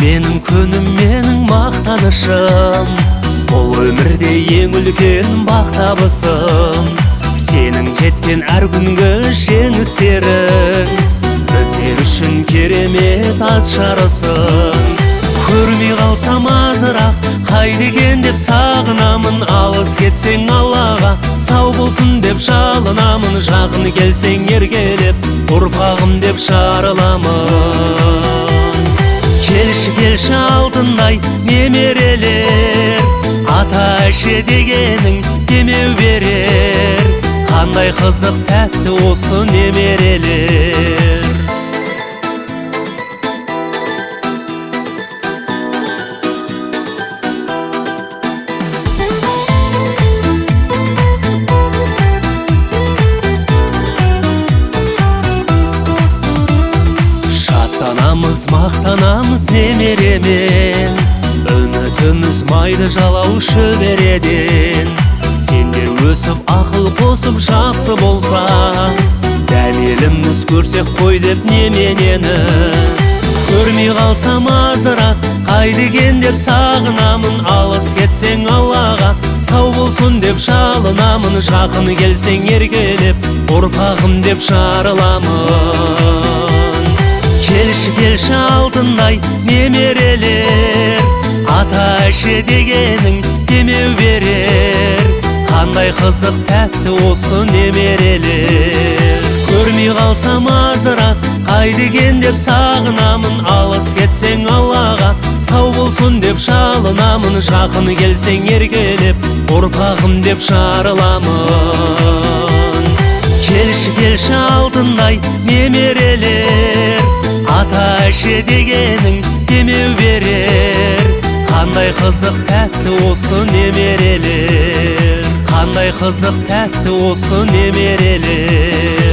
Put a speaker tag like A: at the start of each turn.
A: Сенің күнім менің мақтанышым, бұл өмірде ең үлкен бақ табысым. Сенің жеткен әр күнгі жеңістерің біздер үшін керемет ат жарысың. Көрмей қалсам азырақ қайда екен деп сағынамын. Алыс кетсең Аллаға сау болсын деп жалынамын. Жақын келсең еркелеп ұрпағым деп шарыламын. Келші келші алтындай немерелер, ата әже дегенің демеу берер. Қандай қызық тәтті осы немерелер. Шаттанамыз, мақтанамыз немеремен, үмітіміз майды жалау шөбереден. Сендер өсіп ақыл қосып жақсы болса, дәлеліміз көрсек қой деп неменені. Көрмей қалсам азырақ қайда екен деп сағынамын. Алыс кетсең Аллаға сау болсын деп жалынамын. Жақын келсең еркелеп ұрпағым деп шарыламын. Келші келші алтындай немерелер, ата әже дегенің демеу берер. Қандай қызық тәтті осы немерелер. Көрмей қалсам азырақ қайда екен деп сағынамын. Алыс кетсең Аллаға сау болсын деп жалынамын. Жақын келсең еркелеп ұрпағым деп шарыламын. Келші келші алтындай немерелер, ата әже дегенің демеу берер. Қандай қызық тәтті осы немерелер. Қандай қызық тәтті осы немерелер.